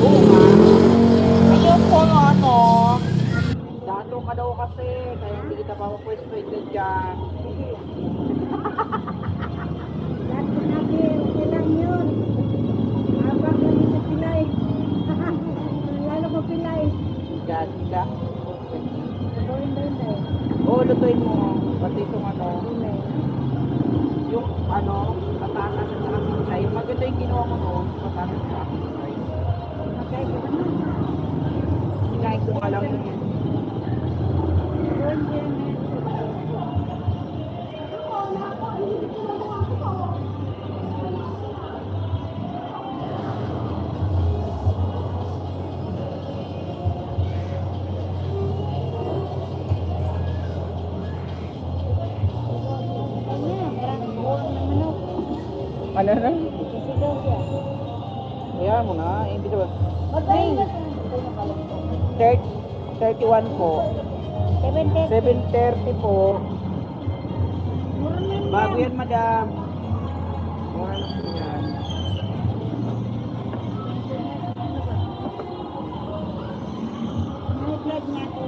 Oo nga. Ayun po no, ano. Dato ka daw kasi, kaya hindi kita mapapwesto dyan. Lahat sinabi, okay lang yun. Habang kami sa pilay. Lalo ko pilay. Dyan ka. Gawin ba yun tayo? Oo, lutuin mo. Pati itong ano, Pilay. yung ano, patatas at saka pinsay. Maganda yung ginawa mo noon, patatas at saka pinsay. Magkaya ko naman. Kinain ko nga lang yun. Gawin ko yan eh. Ano na? Sisigaw siya. Kaya mo na, hindi ba? Magkaya ba? 31 po. 7:30. 7:30 po. Mura na yan. Bago yan, madam. Mura na po yan. May blood niya to.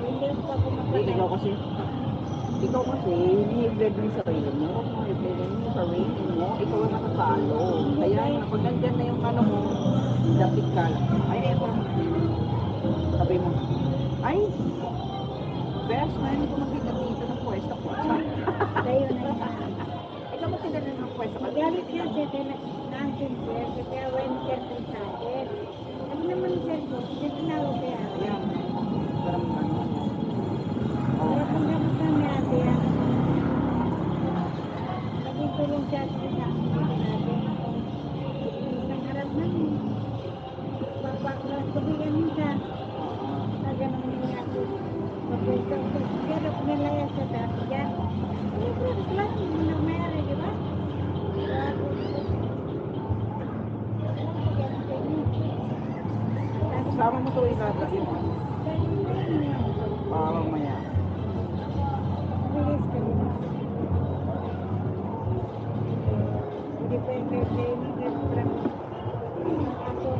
Hindi pa ako Hindi, mapatay. ikaw kasi, hindi i-blend mo yung sarili mo. Huwag mo i-blend mo sa rating mo. Ikaw ang nakatalo. Kaya pag nandyan na yung ano mo, dapit ka lang. Ay, ako naman. Sabi mo, ay, best man, hindi ko makita dito ng pwesto ko. Sa'yo na yun. Ikaw mo tinala ng pwesto ka. Magalit niya siya kaya nag-answer siya. Kaya when sir kung sa akin. Sabi naman sir ko, hindi tinawag kaya. Ayan. Parang ano. Pero kung gamit kami ate yan. Naging tulong siya sa akin natin. Isang harap namin. Papaklas ko din kami siya. Na ganun yung ako. Pagpunta ko. Pero kung nalaya sa dati yan. Siyempre, lang yung nagmayari, di ba? Kasama mo ito ilagay mo. Mamaya. Bilis ka din. Hindi pa yung birthday ni restaurant. Ako,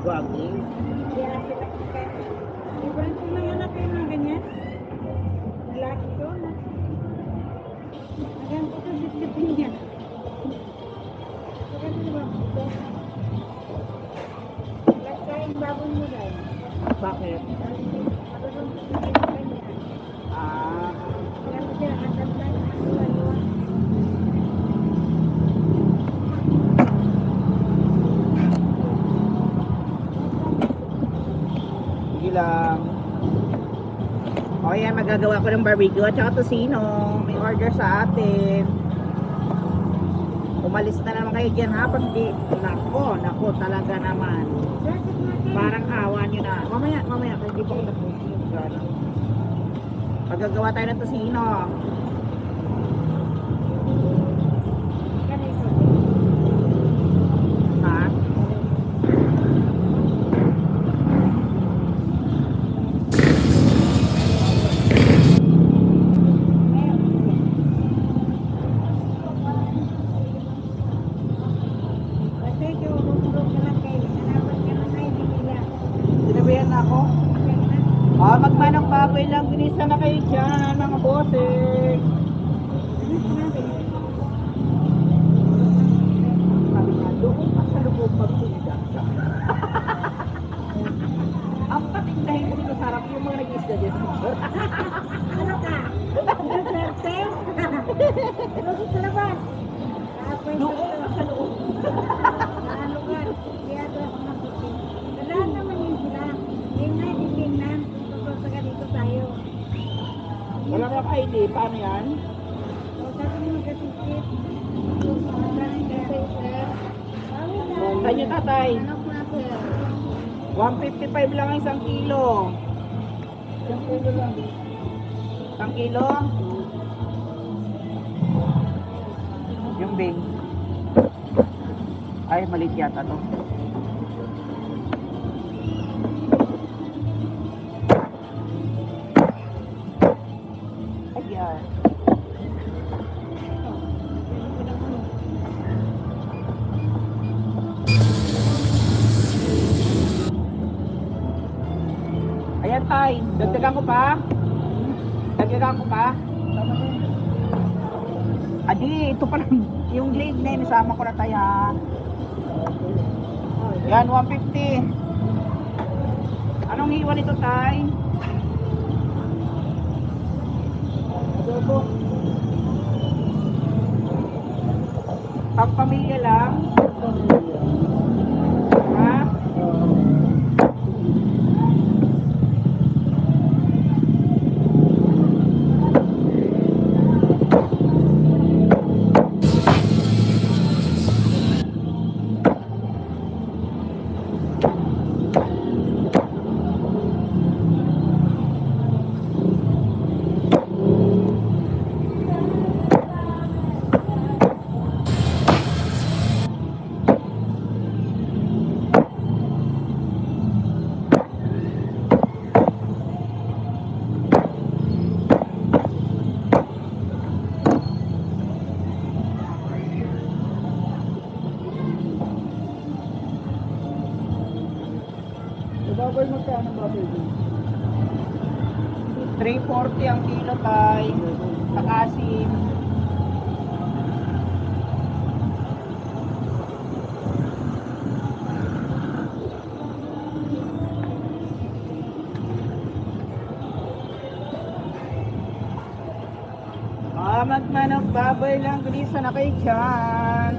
Wagi. kaya sila kaya. Librang ko na yan ako yung mga ganyan. Lalaki ko na. Hanggang ko ito sipsipin niya. Kaya ito ba? Kain baboy mo dahil. Bakit? Marunong sipsipin sa kanya. Ah, Kaya ko siya nakasablan. Ano. sige lang. O yan, magagawa ko ng barbecue at saka tosino. May order sa atin. Umalis na naman kayo dyan ha. Pag di, nako, talaga naman. Parang awa nyo na. Mamaya, kaya di pa ko napusin. Magagawa tayo ng tosino. Ha? Sinabihan na ako. Magmanang baboy lang. Ginisa na kayo dyan, mga boses. Sabi nga, doon pa sa lubog magtinda. Ang patindahin mo dito sa harap yung mga nag-isda dyan. Ano ka? Ang swerte? Ano sa labas? Doon pa sa loob. Ano ka? Kaya ito ako mabuti. Wala naman yun sila. Tingnan. Tutuloy ka dito tayo. Wala kang ID. Paano yan? O sabi mo magkasipit. Saan yung tatay? Ano ko na sir? 155 lang ang isang kilo. Yung ulo lang. Isang kilo? Yung bing. Ay, maliit yata to. Ayan. tay. Dagdagan ko pa. Dagdagan ko pa. Adi, ito pa lang. Yung blade na yun, isama ko na tayo ha. Yan, 150. Anong hiwa nito tay? Adobo. Pagpamilya lang. Ha? Baboy magkano baboy din? 340 ang kilo tay. Pakasim. Magmanok baboy lang. Bilisan na kayo dyan.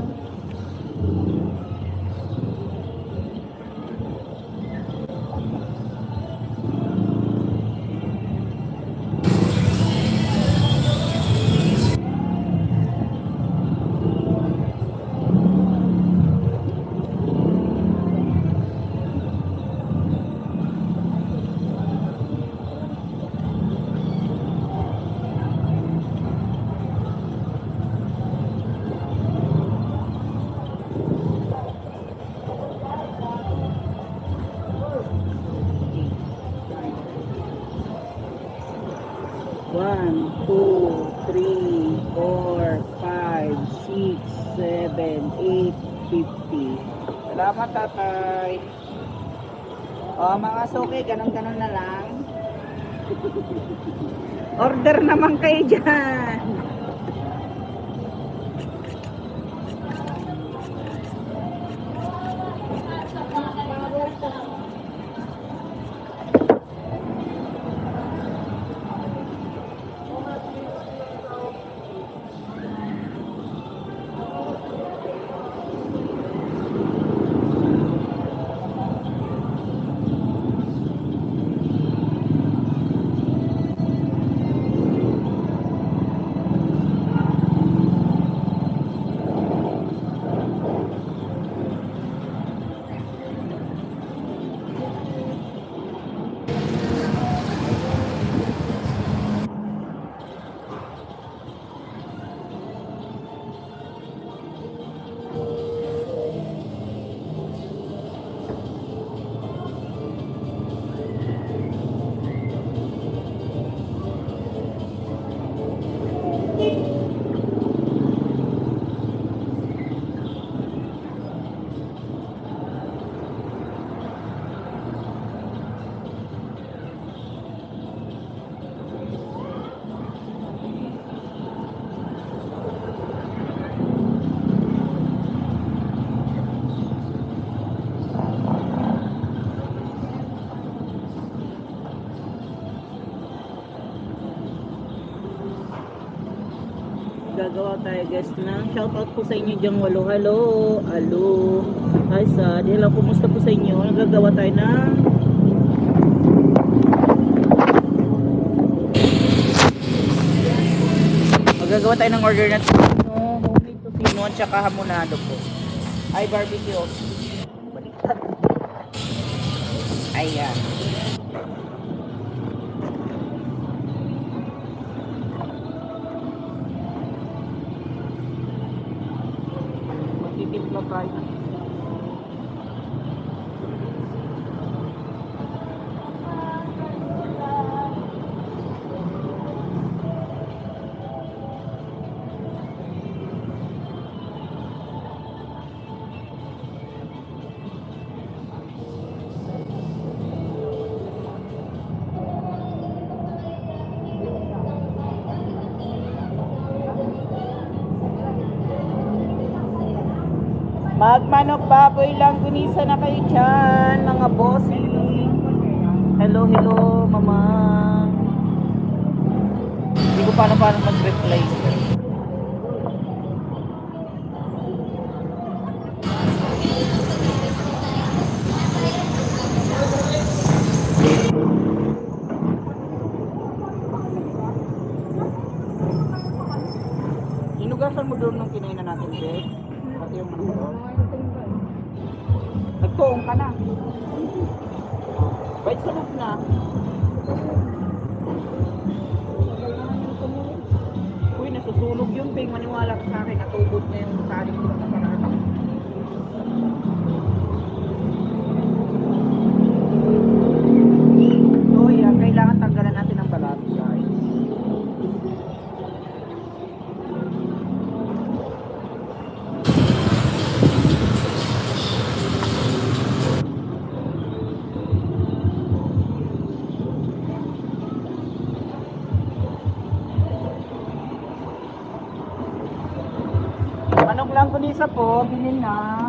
One, two, three, four, five, 6, 7, 8, 50. Salamat tatay. Mga suki, ganun-ganun na lang. Order naman kayo dyan. Gagawa tayo guys ng shoutout po sa inyo dyan. Halo. Hi sa, di lang kumusta po sa inyo. Nagagawa tayo ng magagawa tayo ng order na homemade tocino at saka hamonado po. Ay barbecue. Baliktad. Ayan. Magtitimpla tayo. Magmanok baboy lang gunisa na kayo dyan, mga bossy. Hello, hello, mama. Hindi ko paano mag-reply. Inugasan mo doon nung kinain na natin, Bek. Pati yung manok doon. Nagtuong ka na. Bait sa loob na. Uy, nasusunog yun, Beng. Maniwala ka sa akin. Natubod na yung saling ko na parata. So, yan. Kailangan tanggalan natin ang balat, guys. Manok lang kunisa po, bilhin na.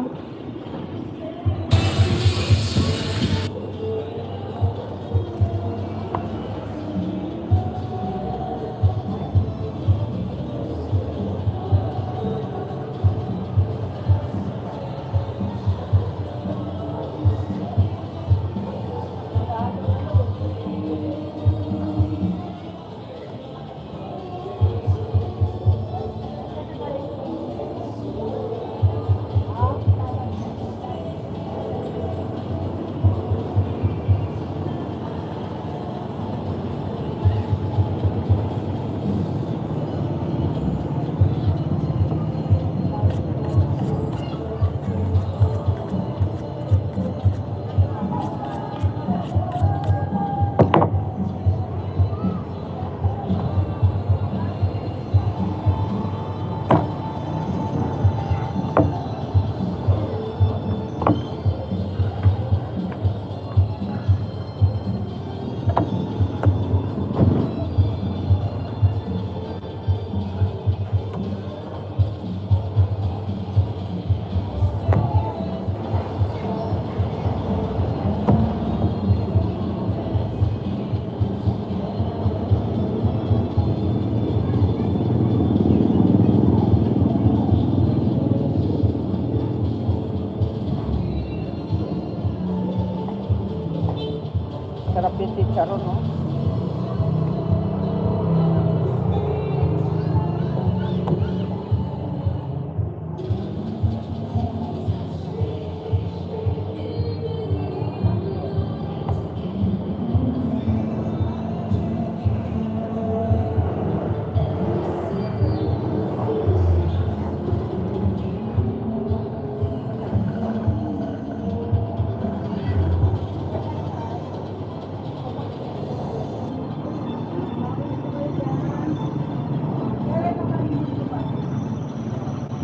Sarap yung chicharon, no?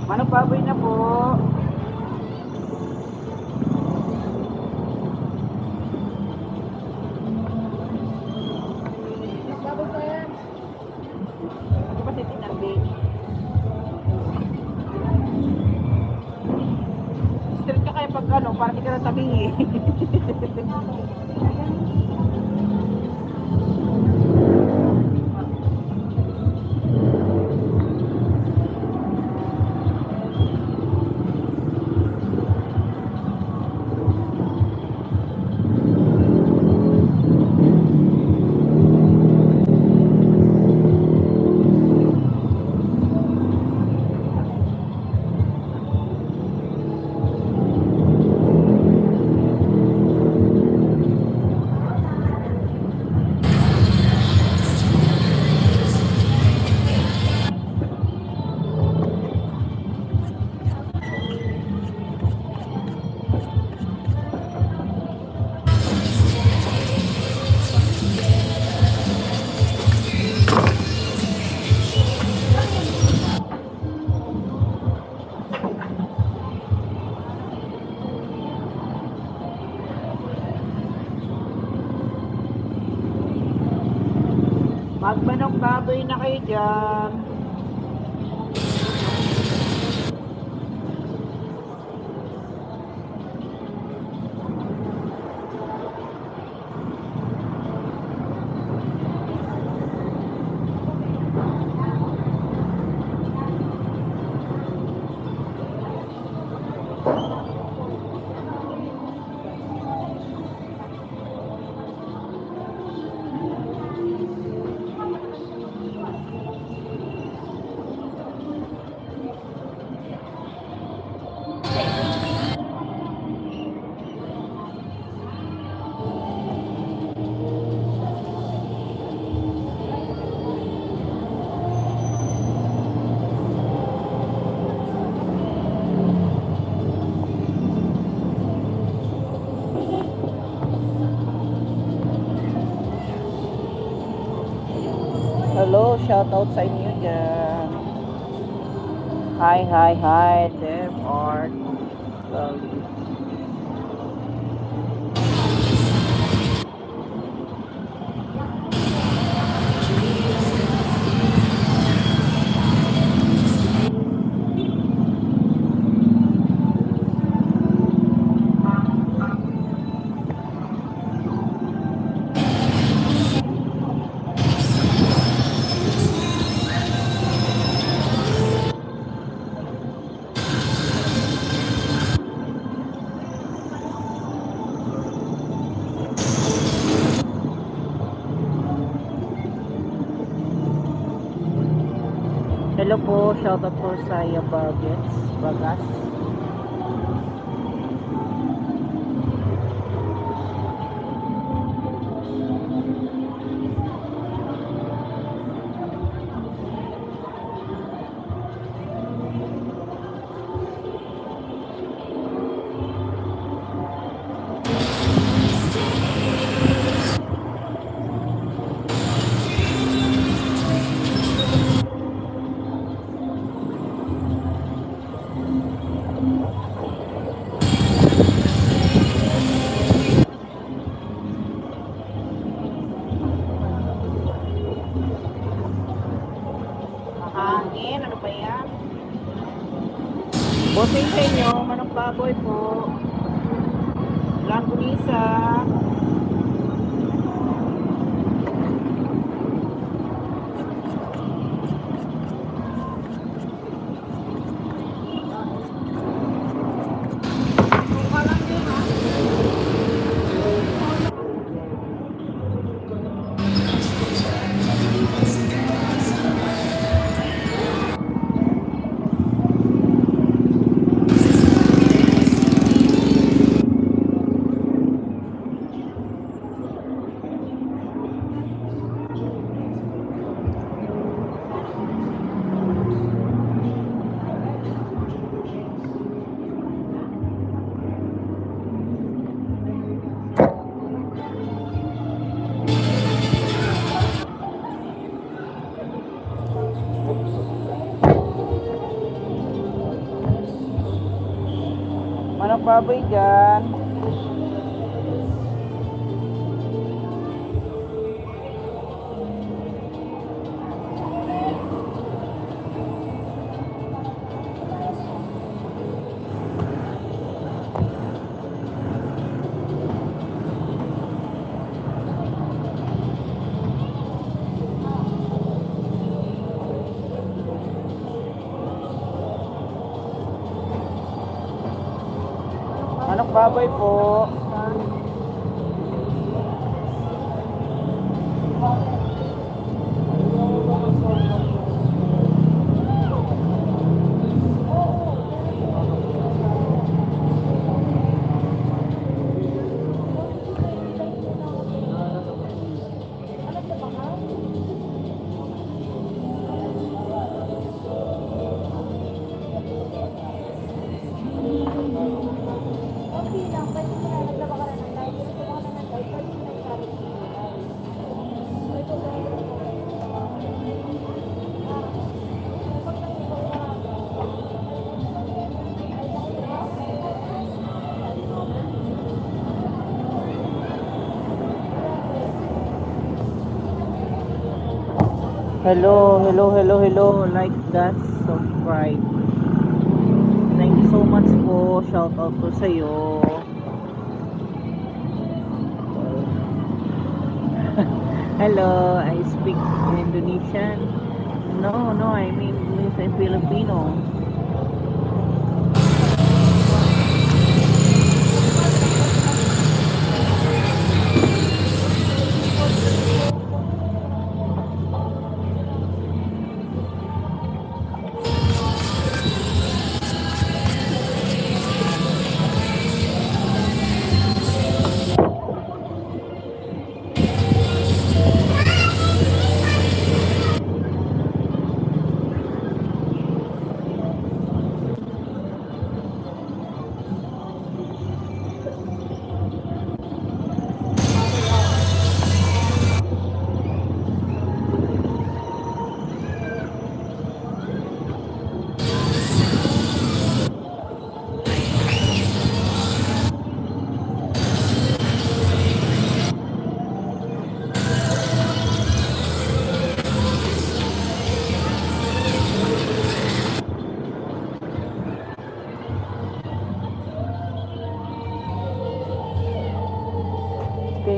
Manok baboy na po. Bago pa yan. Ano ba titignan, Beng? Straight ka kaya pag ano, para di ka natabingi. Magmanok baboy na kayo dyan. hello, shout out sa inyo dyan. Hi, Dev Art. Sorry. Hello po, shoutout po sa Bagas. Hangin, ano ba yan? Bossing sa inyo, manok baboy po. Langgunisa. Manok baboy dyan. Manok baboy po. Hello. Like that, subscribe. Thank you so much po. Shout out po sa iyo. Hello, I speak Indonesian. No, I mean Filipino.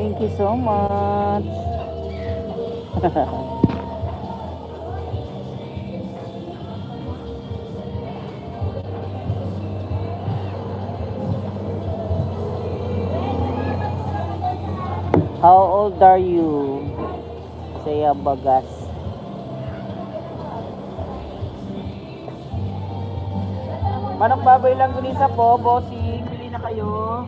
Thank you so much. How old are you? Saya Bagas. Manok baboy lang gunisa po, bossing. Pili na kayo.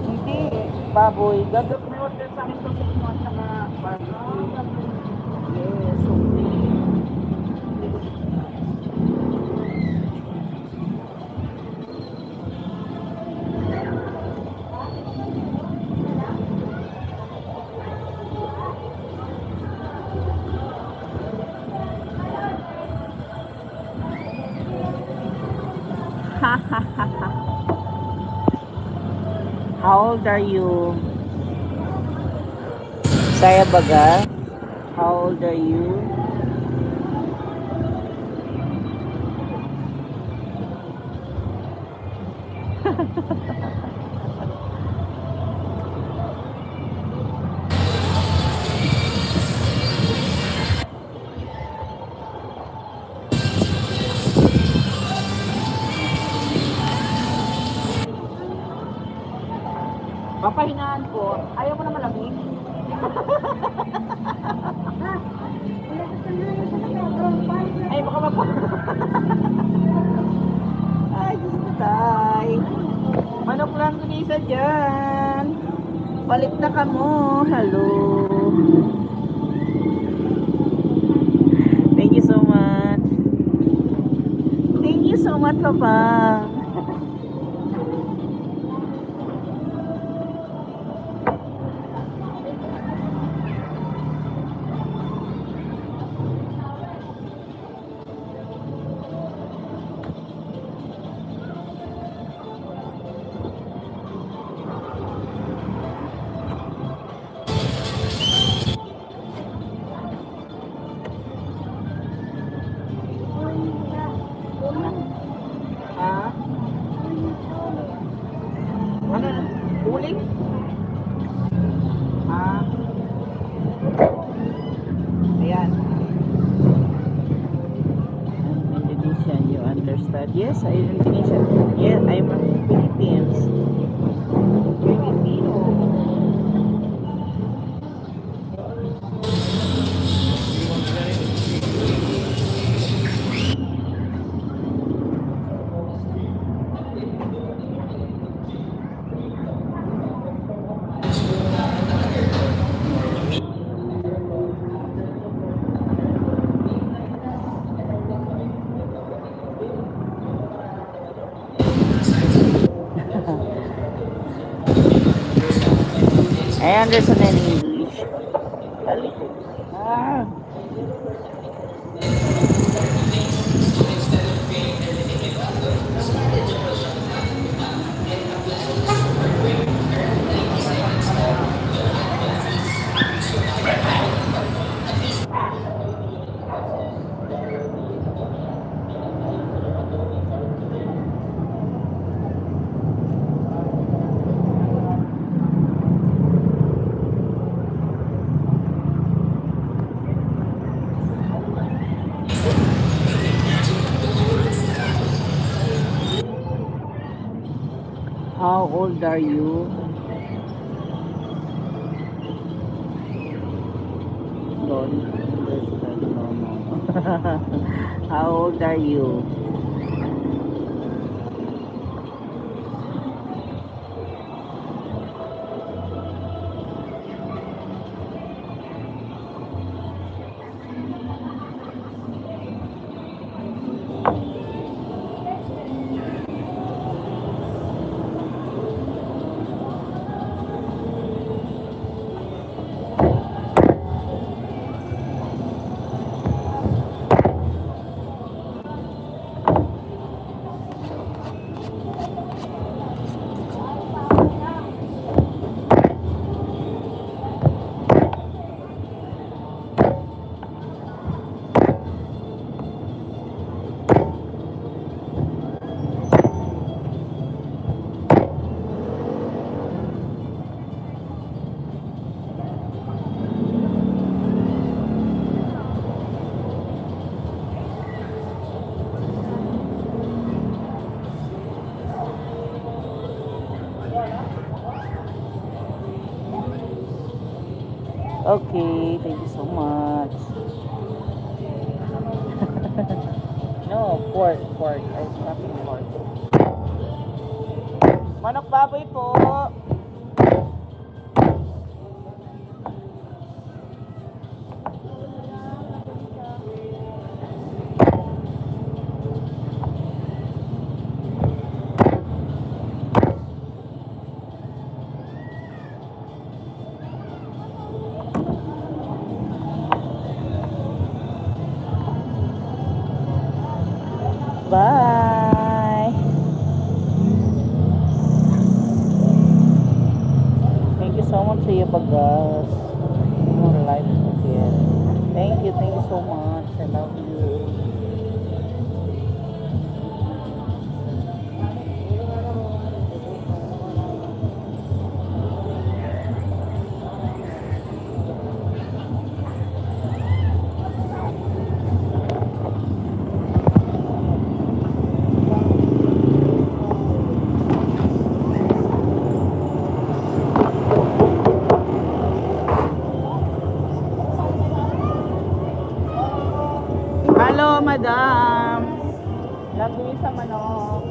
Hindi, baboy. Gagawin may order sa akin kasi kung at saka barbecue. Yes, okay. How old are you? Saya Baga. How old are you? Papahinaan ko. Ayaw mo na malamig? Ay, baka mapa... Ay, Diyos ko, tay. Manok lang gunisa dyan. Palit na ka mo. Hello. Thank you so much. Thank you so much, Papa. Ha? Ano? Uling? Ha? Ayan. I'm Indonesian, you understand? Yes, I'm Indonesian. Yeah, I'm from Philippines. Filipino. I understand in English. Ah. How old are you? Don't understand. No, no. How old are you? Okay, thank you so much. No, pork. I'm having pork. Manok baboy po. Bye. Thank you so much sa iyo pag-gas. More life again. Thank you so much. I love you. Hello, madam. Lagi sa manok.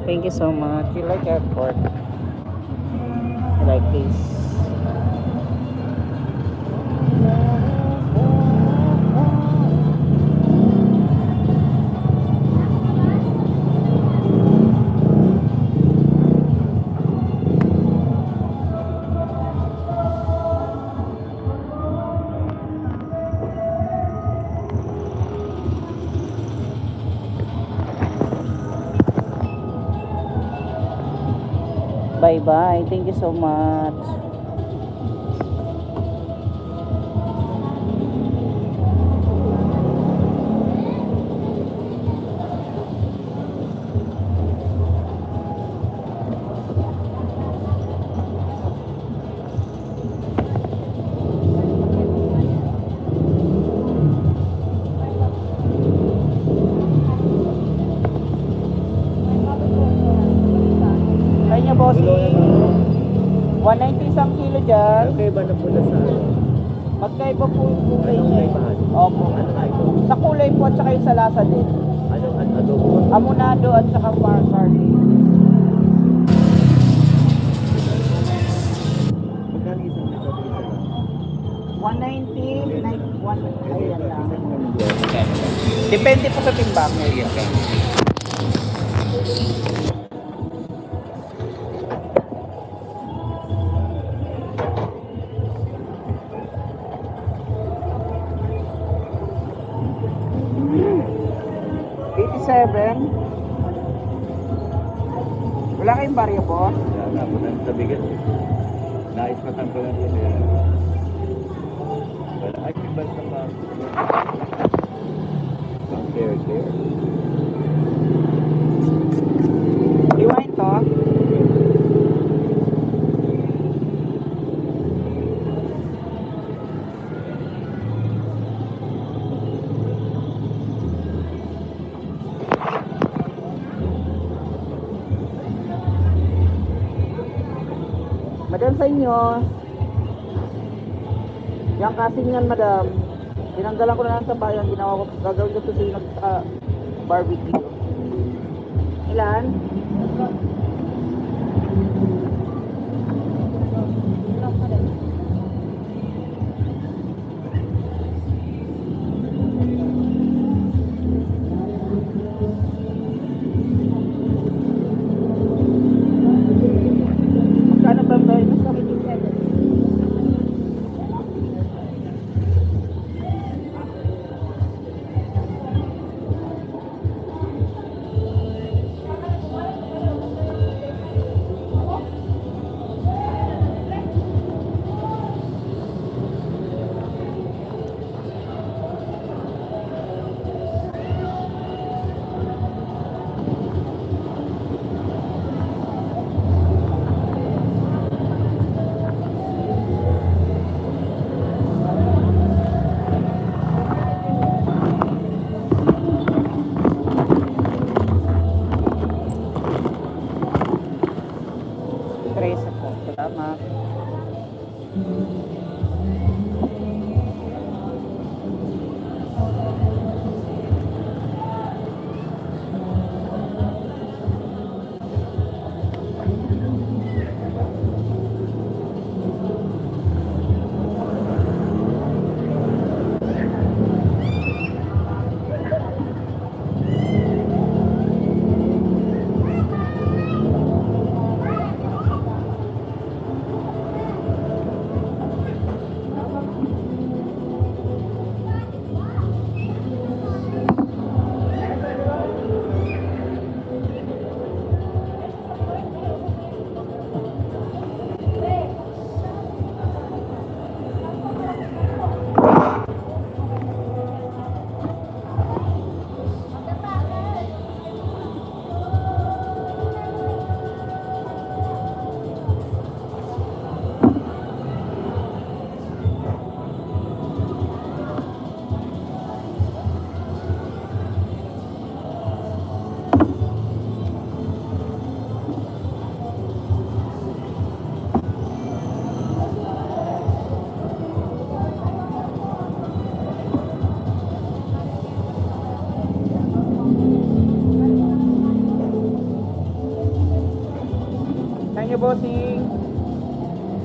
Thank you so much. You like airport? I like this. Bye bye. Thank you so much. Kaya bossing. 190 isang kilo dyan. Magkaiba na po na sa Magkaiba po yung kulay Anong niya. kaibahan? Opo. Ano nga ito? Sa kulay po at saka yung sa lasa din. Ano po? Amunado at saka parsley. Magkano isang nito dito sa 190, 91, ayan lang. Depende po sa timbang. $87. Wala kayong barya po? Wala po na sa bigat. Nais matanggalan din eh. Wala. Ay, may balik na pa. There. Iwain to. Madam sa inyo. Yung kasingan madam. Tinanggalan ko na ng tabayan. Ginawa ko. Gagawin ko ito sa inyo barbecue. Ilan? Magkano ba ba yun? Sa 87.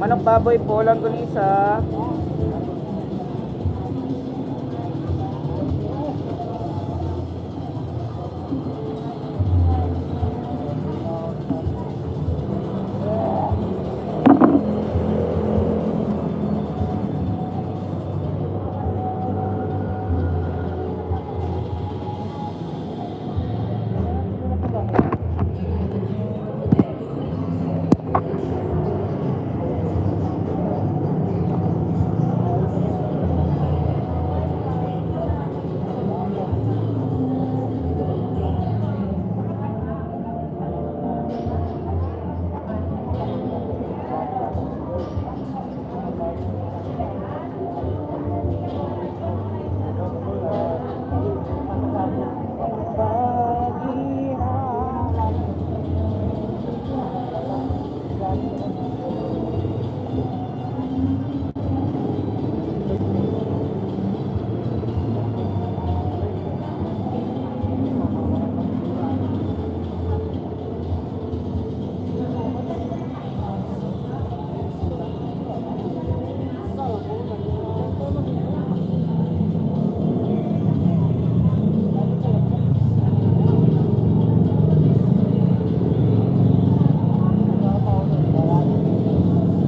Manok baboy po, langgunisa.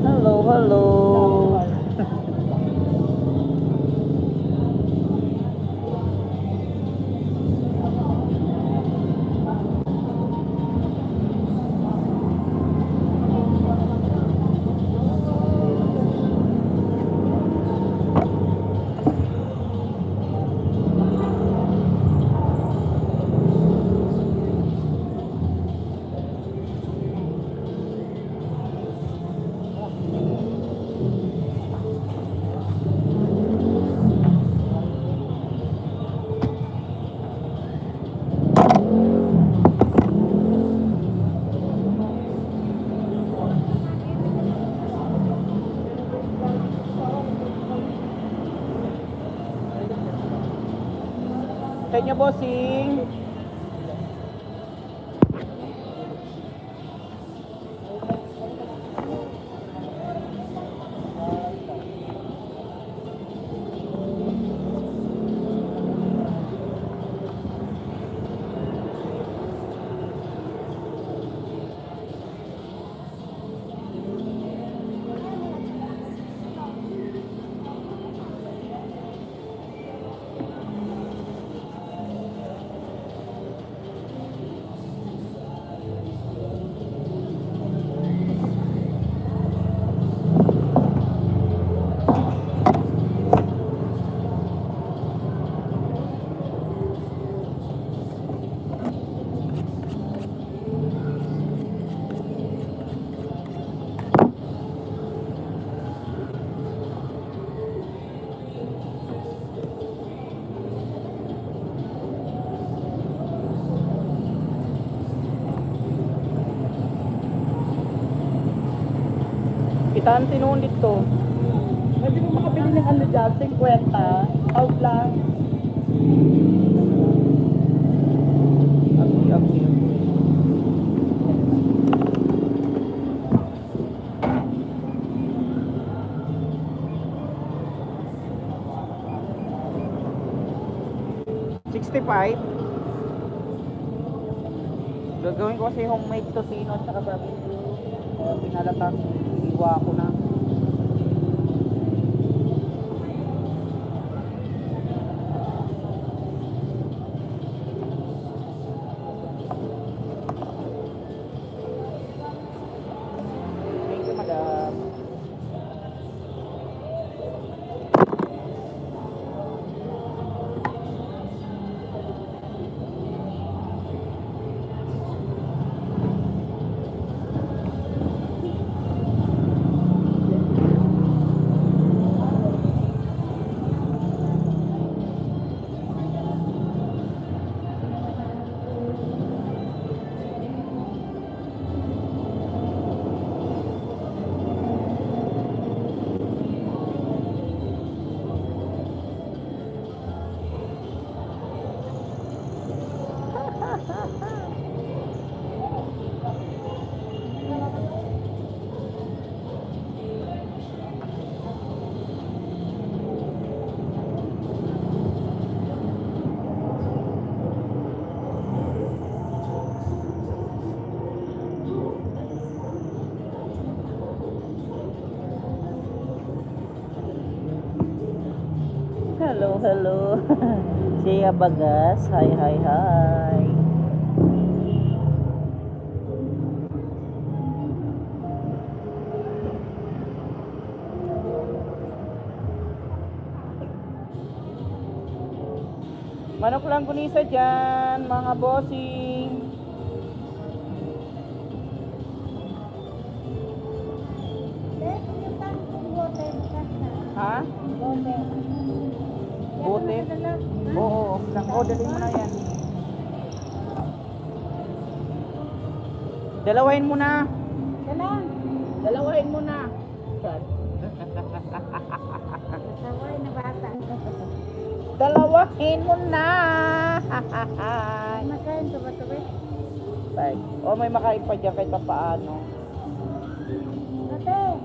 Hello, hello. Sa inyo, bossing. Kitaan tinuon dito. Pwede mo makabili ng ano dyan, 50. Out lang. Abi. 65. Gagawin ko kasi homemade tocino at saka barbecue. Kaya pinalatan, iwa ko na. Thank you, madam. Hello, hello. Siya Bagas. Hi, hi, hi. Manok lang gunisa dyan, mga bossing. Dek, yung tangkong bote, bukas na. Ha? Bote. Bote? Yan ang nadala. Ha? Oo, lang. Oh, dalhin mo na yan. Dalawahin mo na. Galang. Dalawahin mo na. Kasaway na bata. Dalawahin mo na. Makain ka ba ito, be? Bye. Oh, may makain pa dyan kahit pa paano. Ate.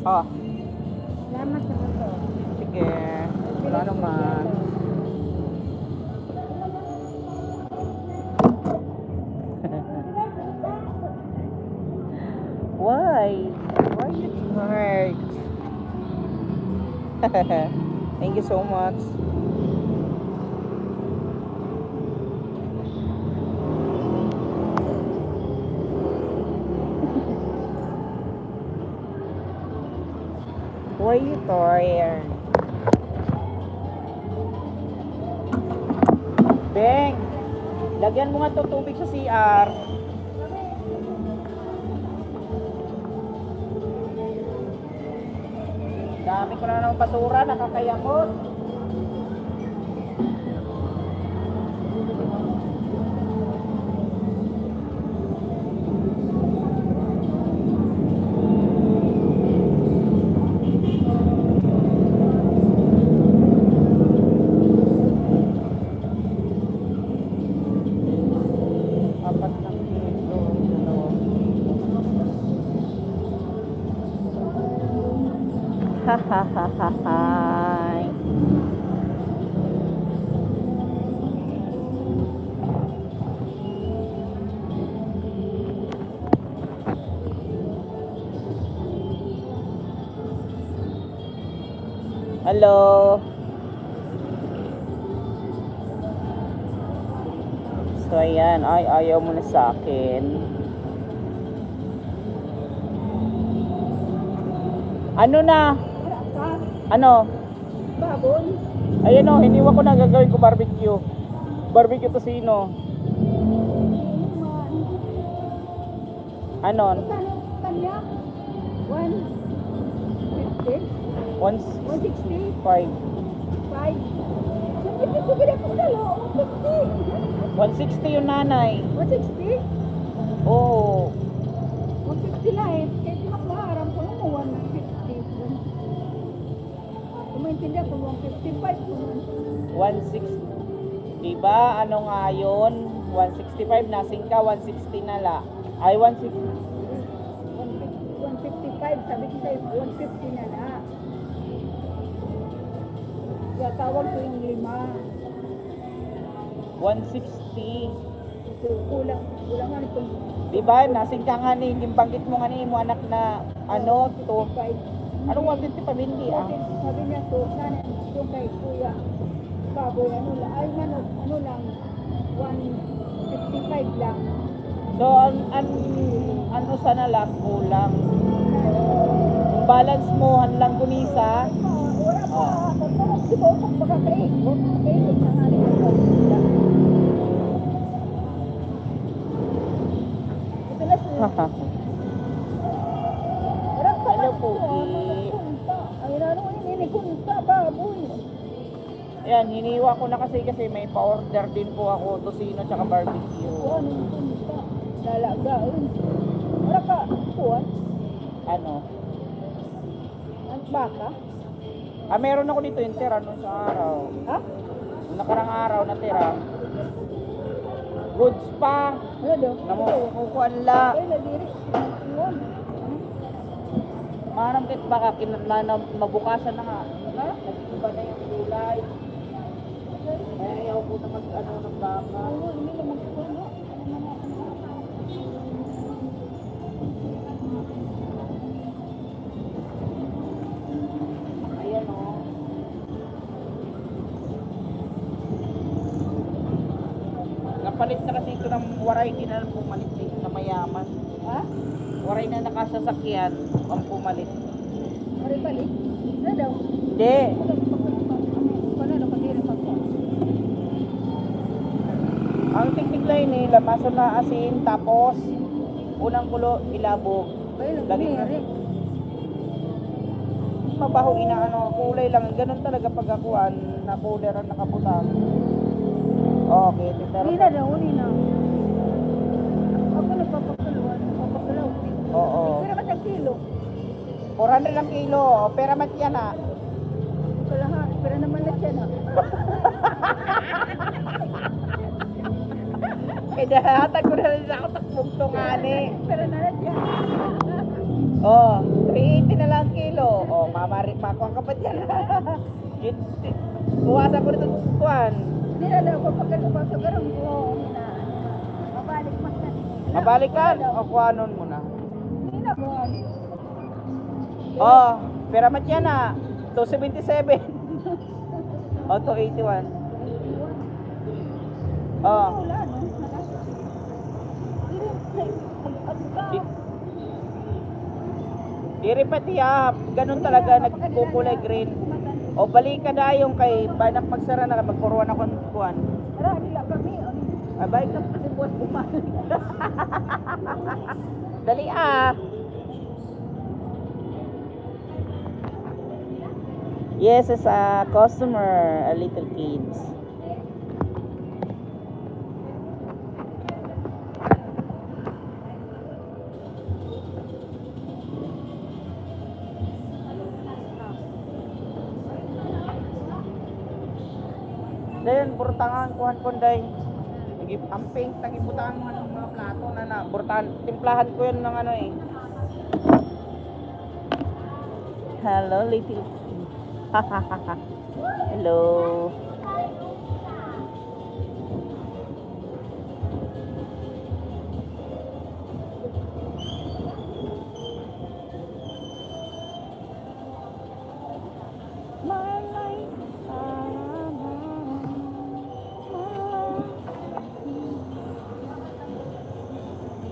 Oh, Salamat sa motor. sige. Wala naman. Why? Why you hurt? Thank you so much. Why you tired? Beng, lagyan mo nga to tubig sa CR. Dami ko na ng basura, nakakayamot. Apat na kilo, dalawang kilo. Ha ha ha ha ha. Hello. So ayan, ay ayaw mo na sa akin. Ano na? Ano? Babon. Ayan o, hiniwa ko na gagawin ko barbecue. Barbecue tosino. Ano? Kano kanya? 150? 165. 5? Hindi ko gina ko dalo. 150. 160 yung nanay. 160? Oo. 150 na eh. Kaya tinakmaharam ko mo 150. Kumaintindihan ko 155 ko man. 160. Diba? Ano nga yun? 165 nasing ka, 160 na la. Ay, 160. 155, sabi ko sa'yo, 150 na na. Kaya tawag ko yung 160.5. So, kulang nga nito. Diba? Nasing ka nga ni, yung banggit mo nga ni, mo anak na, ano, to. 55. Anong 150 pa, hindi ah. Sabi niya to, sana yung kay kuya, baboy, ano lang, ay manok, ano lang, 155 lang. So, ano sana lang, kulang. Yung balance mo, hanlang gunisa. Wala pa, tapos di ba kung makakaikot na nga rin ako. Ito na siya. Haha. Hello, Pogi. Ay, naroon ini kunta, baboy. Ayan, hiniwa ko na kasi may pa-order din po ako, tosino tsaka barbecue. Ano yung kunta? Lalagain. Wala ka, kuwan? Ano? Ang baka? Meron ako dito yung tira nung sa araw. Ha? Nung nakarang araw na tira. Goods pa. Ano daw? Namukukuan la. Ay, nadiri. Kuwan. Manam kit baka mabukasan na nga. Nag-iba na yung kulay. Kaya ayaw ko na mag-ano ng baka. Oo, hindi naman puno. Ayan o. Napalit na kasi ito ng waray, di na lang pumalit eh, na mayaman. Ha? Waray na nakasasakyan, ang pumalit. Balik-balik. Ano daw? Hindi. Wala na pati rin pagka. Ang tiktiklay nila, maso na asin, tapos unang kulo, ilabog. Ayun, Lagi na rin. Mabaho inaano, kulay lang. Ganun talaga pagkakuan, na powder ang nakabutang. Okay, titero. Hindi na daw, hindi na. Ako nagpapakalaw. Oo. Pero ka kilo. 400 ang kilo, pera mat yan ah. Kalahat, pero naman na siya na. Eh, dahatag ko na rin ako takbong ani. Pero na siya. Oh, 380 na lang kilo. Oh, makuha ka pa dyan. Buwasan ko nito kuhan. Hindi na daw, papagalaw sa garong ko. Mabalik mas na. Mabalikan o kuhanon mo na. Hindi na ba? Oh, pera mat yan ah. 277. Oh, 281. Oh. Wala, no? Diri pati ah, ganun talaga nagkukulay green. O balik ka na yung kay banak magsara na magpuruan ako ng kuan. Tara, nila kami. Ay balik na kasi buwas bumalik. Dali ah. Yes, as a customer, a little kids. Dayon burtangan kuhan konday. Amping tagibutangan mo ng mga plato na burtahan timplahan ko yun ng ano eh. Hello little. Hello. My life.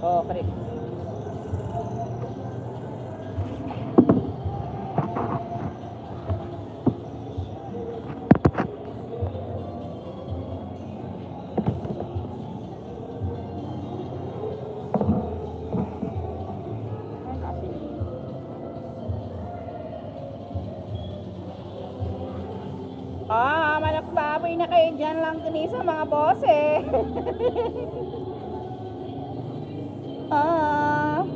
Oh, correct. Ah, malak baboy na kayo dyan lang kini sa mga boss eh. Ah.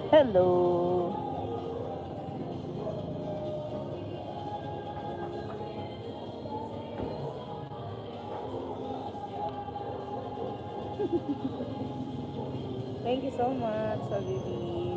Hello. Thank you so much, Habibi.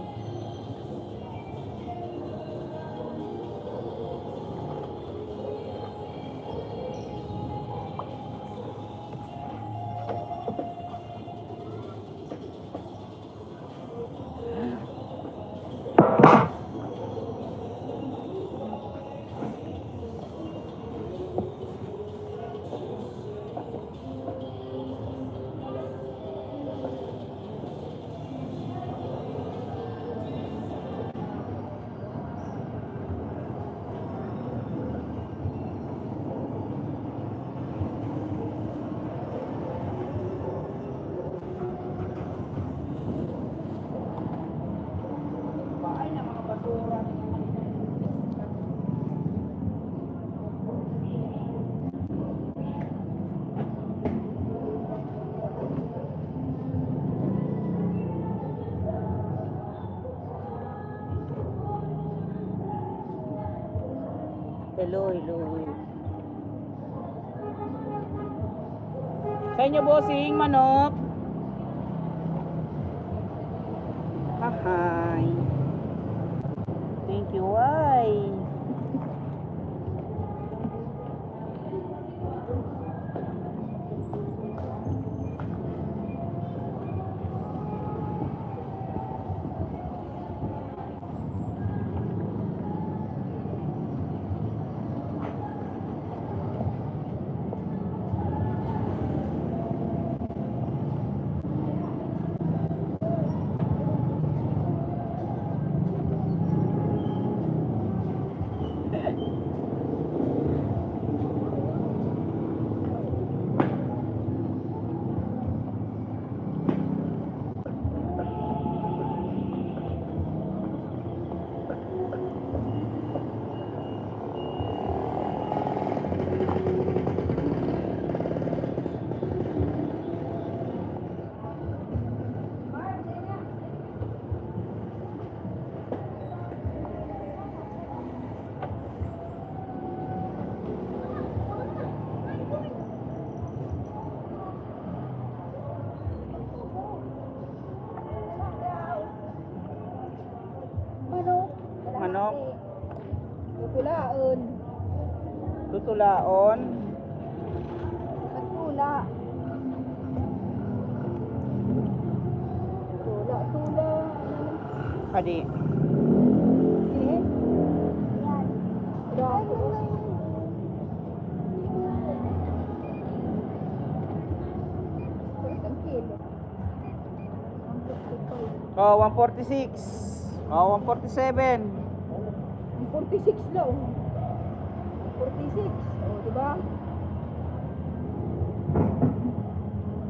Hello. Sa inyo, bossing, manok. Hi. Thank you, why? Manok. Kukulaon. Tutulaon. Tula. Tula. Kadi. Eh? Yan. Dako. Isang kilo. Oh, 146. Oh, 147. 46 daw. 46. Oh, diba?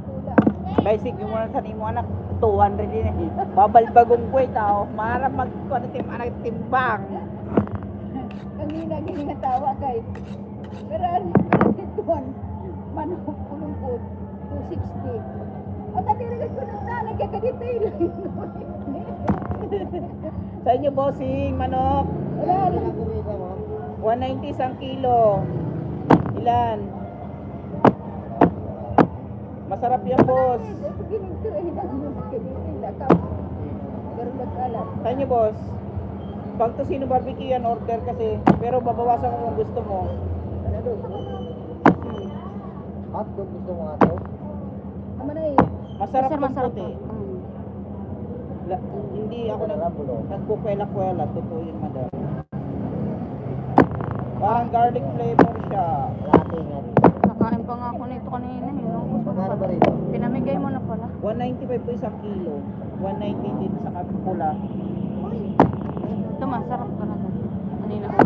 Tula. Basic yung mga kanimo anak 200 din eh. Babalbagong ko tao. Marap magkuanatim anak timbang. Kanina ginatawa kay. Pero ano ituan? Manok pulungkot. 260. At natiragat ko ng nanay kaya kadetail. Sa inyo, bossing, manok. Wala. 190 isang kilo. Ilan? Masarap yan, boss. Ginito eh. Kadetail. Akap. Pero nag-alat. Sa inyo, boss. Pag to sino barbecue yan, order kasi. Pero babawasan ko kung gusto mo. Ano doon? Hotdog gusto mo hotdog? Ama na eh. Masarap Sir, yung masarap puti. po. Hindi ako nagkukwela-kwela. Totoo yun, madam. Parang garlic flavor siya. Latte nga rin. Nakain pa nga ako nito kanina. Magkano ba rito? Pinamigay mo na pala. 195 po isang kilo. 190 din sa pula. Ito masarap ka na to. Kanina ko.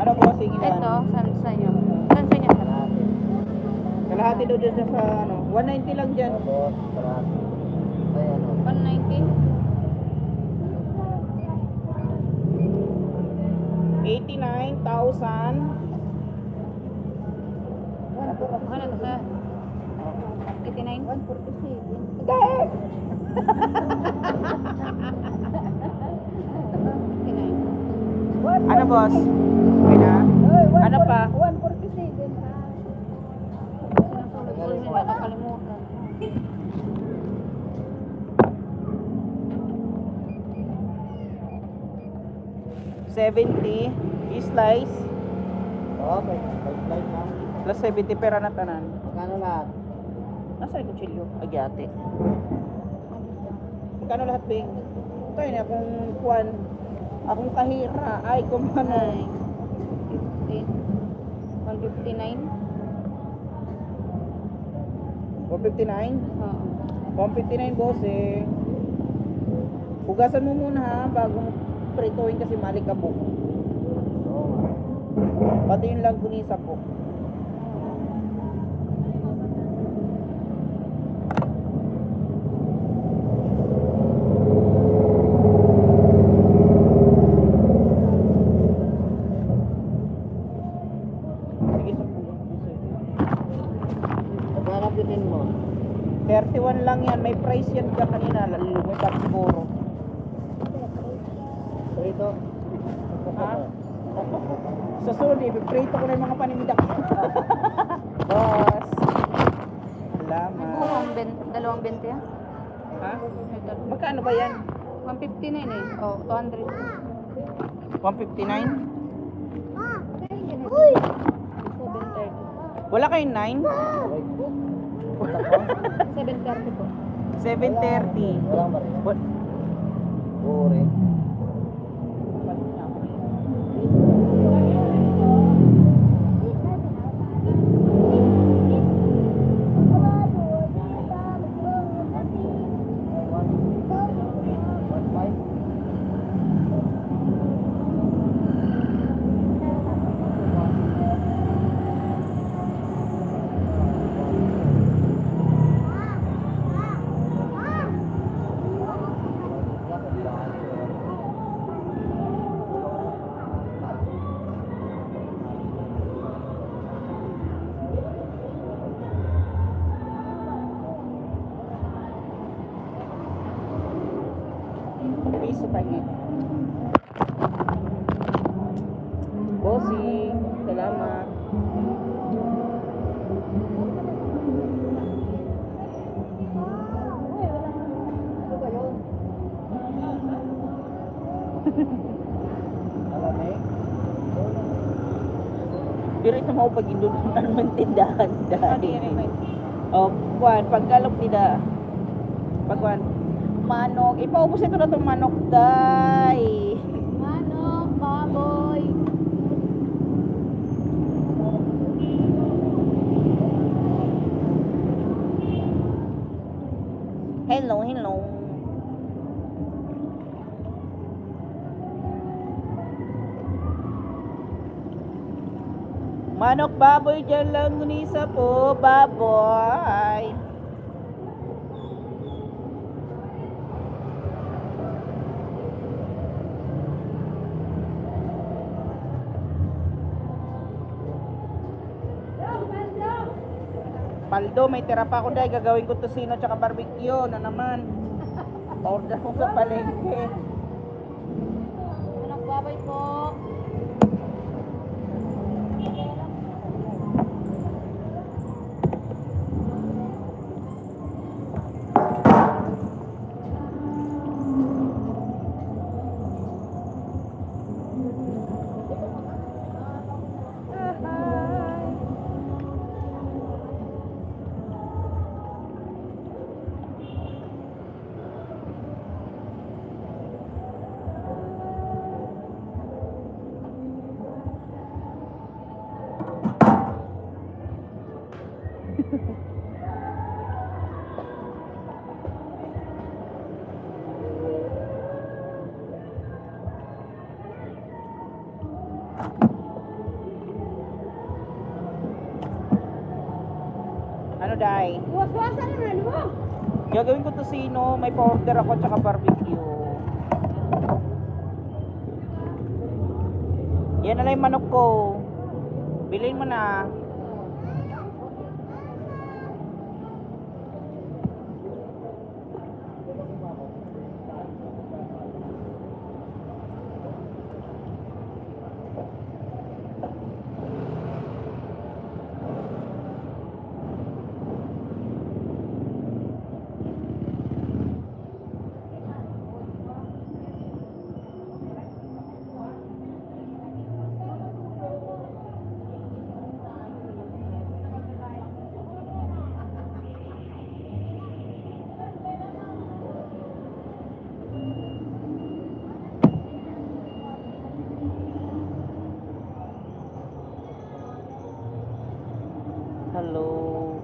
Ano, bossing, ilan? Ito, saan sa'yo? Saan sa inyo? Latte. Kalahati daw dyan sa ano. 190 lang dyan. Tapos, latte. Ay, ano? 190? 89,000. Ano to sa? 89? 147. Ano, boss? Okay na? Ano pa? 147 ha. Nakakalimutan. 70 slice Okay, slide na. plus 70 pera na tanan. Magkano lahat? Nasa yung kutsilyo? Agyate. Magkano lahat, Bing? Ito yun, akong kuwan. Akong kahira. Ay, kumanay. 159? 159? Oo. 159, boss eh. Hugasan mo muna ha, bago mo prituin kasi malikabok. Oo nga. Pati yung langgunisa po. Sige, Magkano bitin mo? 31 lang yan. May price yan ka kanina. Lumipad siguro. Prito? Ha? Sa sunod, ipiprito ko na yung mga paninda ko. Boss. Salamat. Dalawang 20 ah. Ha? Magkano ba yan? 159 eh. Oh, 200. 159? 730. Wala kayong 9? 730 po. 730. What? Piso tayo. Bossing, salamat. Pero ito mo pag indudunan man tindahan dahil. Oh, kuwan, pagkalok nila. Pagkuwan, manok. Ipaubos ito na itong manok, day. Manok, baboy. Hello, hello. Manok, baboy, dyan lang Unisa po, baboy. Paldo, may tira pa ako dahil gagawin ko tosino tsaka barbecue na naman. Order ko sa palengke. Manok, baboy po. Ano dai? Waswasan naman mo. Gagawin ko tosino, may pa-order ako tsaka barbecue. Yan na lang yung manok ko. Bilhin mo na. Hello.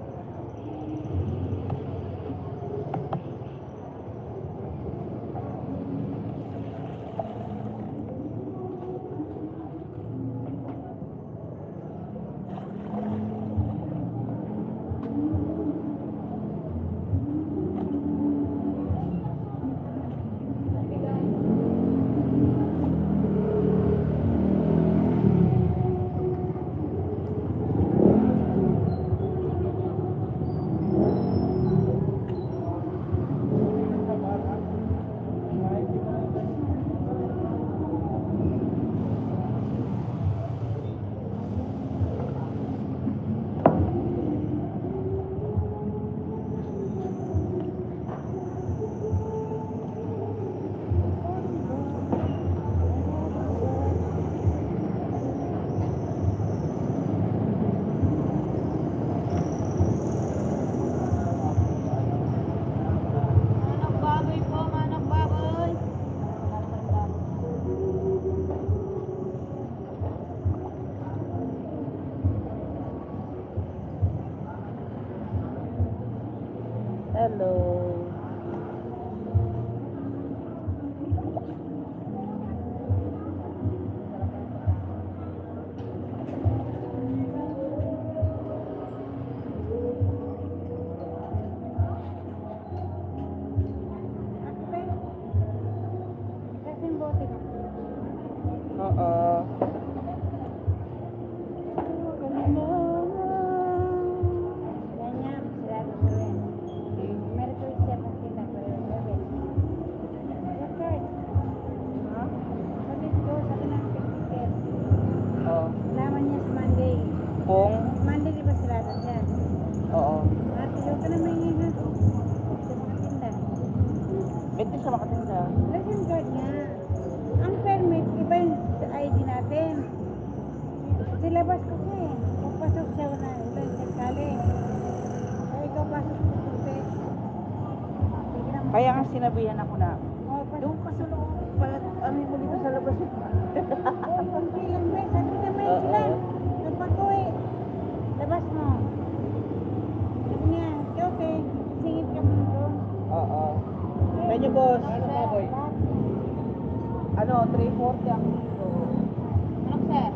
Hello. Kasing bote na. Oo. Ganyan, sirado ko rin. Meron ko siya pakita ko rin. Record. Ha? Sabi ko, sabi ng ticket. Oo. Laman niya sa Monday. Kung? Monday di ba sirado siya? Oo. At yung ka naman ngayon. Sa mga tinda. Ba't di siya makatinda? Lesson card nga. Ang permit, iba yung sa ID natin. Silabas ko siya eh. Pagpasok siya na, iba yung sakali. O ikaw pasok sa puti. Sige naman. Kaya nga sinabihan ako na, O, pasok. doon ka sa loob. Ano mo dito sa labas? O, konti lang ba? Sabi naman sila. Nagpag-uwi. Labas mo. Sabi niya, okay. Singit ka muna doon. Oo. Medyo boss. Baboy? Ano, 340 ang kilo. Manok, sir.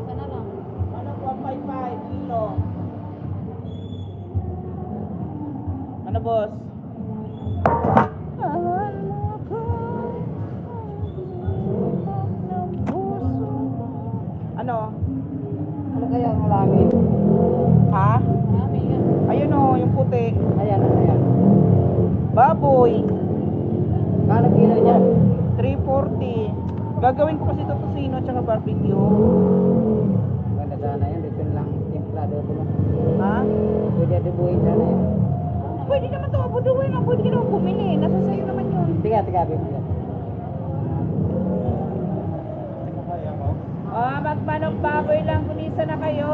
Sana lang. Ano, 155 kilo. Ano, boss? Ano? Ano kaya ang langit? Ha? Marami yan. Ayun o, yung puti. Ayan, ayan. Baboy. Kano kilo dyan? 340. Gagawin ko kasi ito tocino at saka barbecue. Maganda sana yan. Dito lang templado ko lang. Ha? Pwede adubuhin sana yan. Pwede naman ito abuduin. Pwede ka naman bumili. Nasa sayo naman yun. Tiga, bibigyan. Magmanong baboy lang. Kunisa na kayo.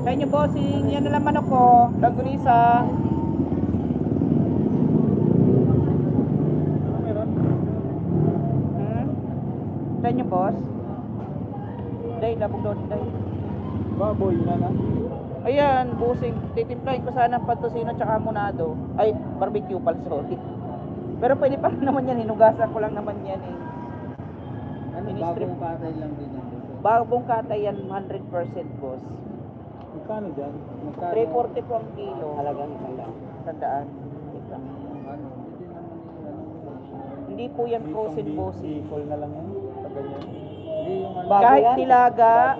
Kaya nyo, bossing. Yan na lang manok ko. Lagunisa. Kaya nyo, boss. Day, labog doon. Day. Baboy na na. Ayan, busing. Titimplahin ko sana ang patusino tsaka munado. Ay, barbecue pala, sorry. Pero pwede pa rin naman yan. Hinugasan ko lang naman yan eh. Ano, Ministry- bagong patay lang din yan. Bagong katay yan, 100% boss. Magkano dyan? 340 po ang kilo. Halagang isang lang. Tandaan. Wait lang. Ano, hindi naman yung Hindi po yan frozen bossing. Call na lang yan. Pag ganyan. Hindi yung ano. Kahit nilaga,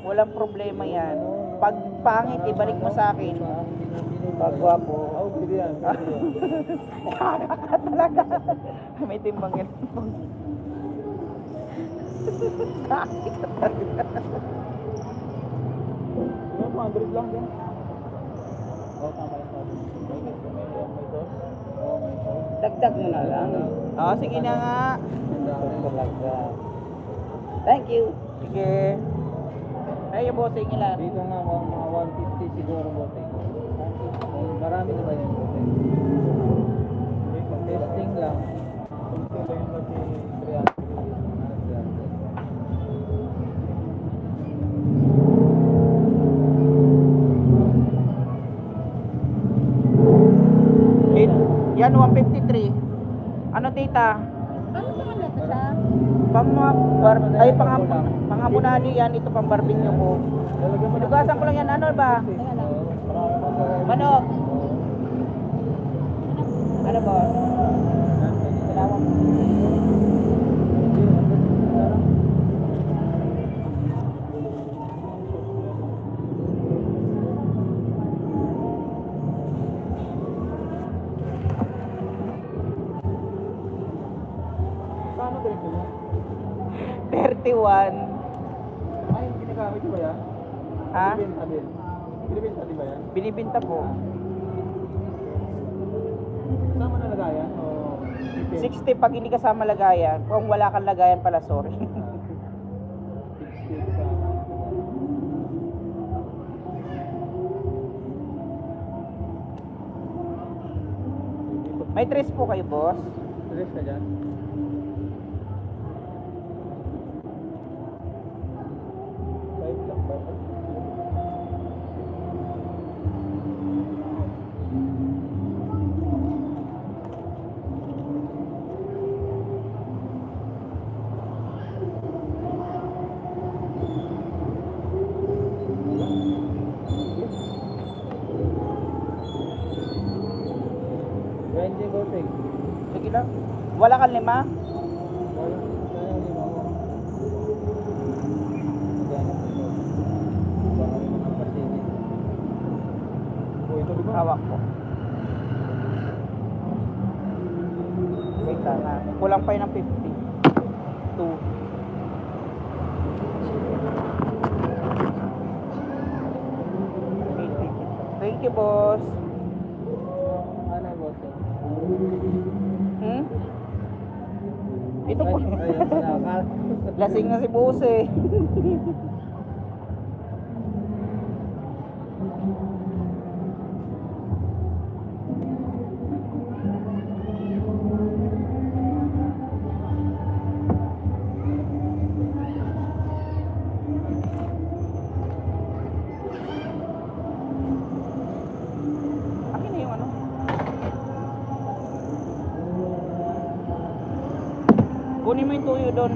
walang problema yan. Pag pangit, ibalik mo sa akin. Pagwapo. Oh, pwede yan. Talaga. May timbang yan. Kahit talaga. 100 lang yan. Oh, tama yung sabi. May sauce? Oh, may sauce. Dagdag mo na lang. Oh, sige na nga. Talaga. Thank you. Sige. Ay, yung bossing ilan? Dito nga, mga 150 siguro bote. Marami na ba yung bote? Testing lang. Testing lang yung kasi 300. Yan, 153. Ano, tita? Ano naman na ito siya? Pangamunani yan. Ito pang barbecue ko. Hinugasan ko lang yan. Ano ba? Manok. Ano ba? Dalawang. Paano ganito mo? 31. Ay, yung ginagamit mo ba yan? Ha? Binibenta din. Binibenta din ba yan? Binibinta po. Sama na lagayan? O 60 pag hindi kasama lagayan. Kung wala kang lagayan pala, sorry. 60 sa... May tres po kayo, boss. Stress ka dyan? 20 bossing. Sige lang. Wala kang 5? Wala. Sayang di ba ako? Maghanap ito. Baka may mga pasingit. Oh, ito di ba? Hawak ko. Wait lang ha. Kulang pa yun ng 50. 2. Thank you, boss. Ano bossing? Hmm? Ito po. Ay, nakakal. Lasing na si boss eh. Akin na yung ano. Kunin mo yung tuyo doon.